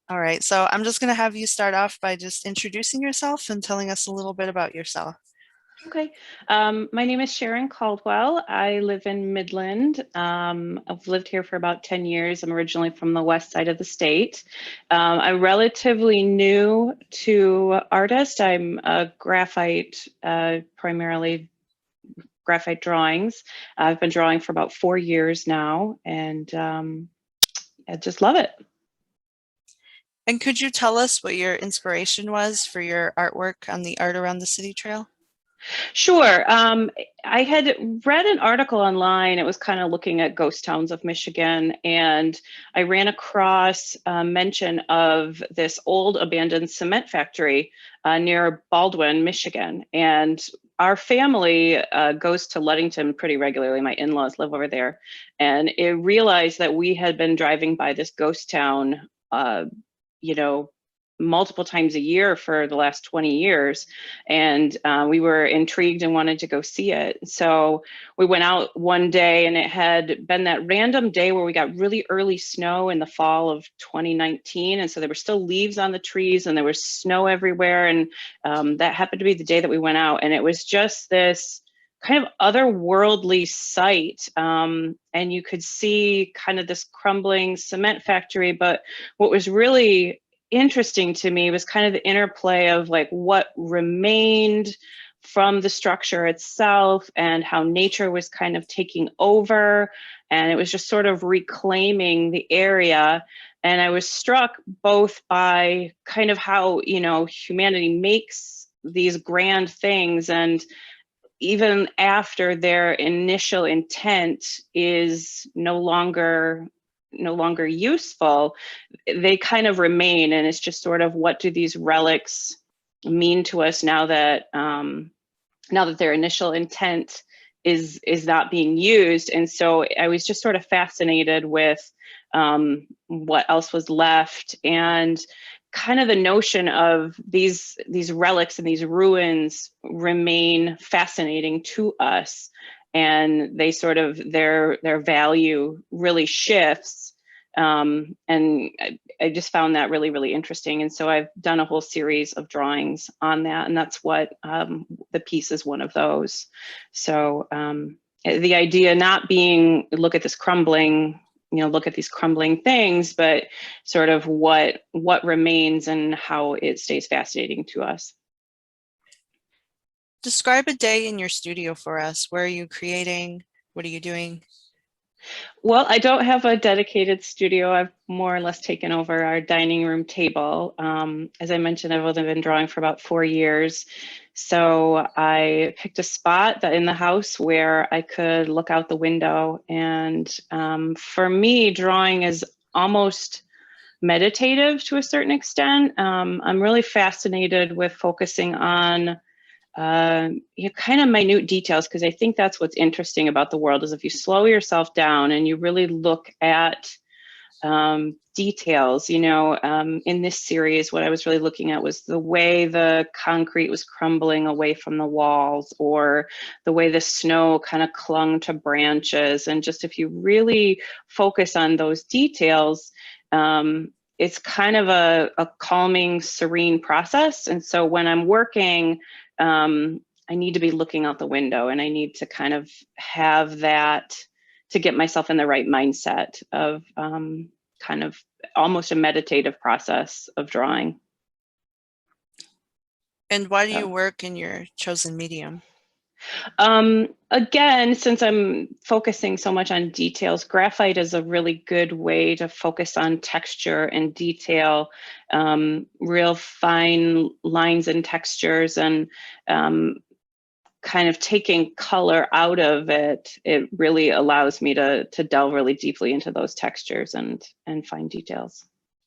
All right, so I'm just going to have you start off by just introducing yourself and telling us a little bit about yourself. Okay. My name is Sharon Caldwell. I live in Midland. I've lived here for about 10 years. I'm originally from the west side of the state. I'm relatively new to artist. I'm a graphite, primarily graphite drawings. I've been drawing for about 4 years now, and I just love it. And could you tell us what your inspiration was for your artwork on the Art Around the City Trail? Sure. I had read an article online. It was kind of looking at ghost towns of Michigan, and I ran across a mention of this old abandoned cement factory near Baldwin, Michigan. And our family goes to Ludington pretty regularly. My in-laws live over there, and it realized that we had been driving by this ghost town, you know, multiple times a year for the last 20 years. And we were intrigued and wanted to go see it. So we went out one day, and it had been that random day where we got really early snow in the fall of 2019. And so there were still leaves on the trees and there was snow everywhere. And that happened to be the day that we went out. And it was just this kind of otherworldly sight. And you could see kind of this crumbling cement factory. But what was really interesting to me was kind of the interplay of like what remained from the structure itself and how nature was kind of taking over, and it was just sort of reclaiming the area. And I was struck both by kind of how, humanity makes these grand things, and even after their initial intent is no longer useful, they kind of remain. And it's just sort of, what do these relics mean to us now that their initial intent is not being used? And so I was just sort of fascinated with what else was left, and kind of the notion of these relics and these ruins remain fascinating to us, and they sort of their value really shifts. And I just found that really, really interesting. And so I've done a whole series of drawings on that, and that's what the piece is one of those. So the idea not being look at this crumbling, look at these crumbling things, but sort of what remains and how it stays fascinating to us. Describe a day in your studio for us. Where are you creating? What are you doing? Well, I don't have a dedicated studio. I've more or less taken over our dining room table. As I mentioned, I've only been drawing for about 4 years. So I picked a spot in the house where I could look out the window. And for me, drawing is almost meditative to a certain extent. I'm really fascinated with focusing on kind of minute details, because I think that's what's interesting about the world, is if you slow yourself down and you really look at details. In this series, what I was really looking at was the way the concrete was crumbling away from the walls, or the way the snow kind of clung to branches. And just if you really focus on those details, it's kind of a calming, serene process. And so when I'm working, I need to be looking out the window, and I need to kind of have that to get myself in the right mindset of kind of almost a meditative process of drawing. And why do you So, work in your chosen medium? again, since I'm focusing so much on details, graphite is a really good way to focus on texture and detail, real fine lines and textures, and kind of taking color out of it. It really allows me to delve really deeply into those textures and fine details.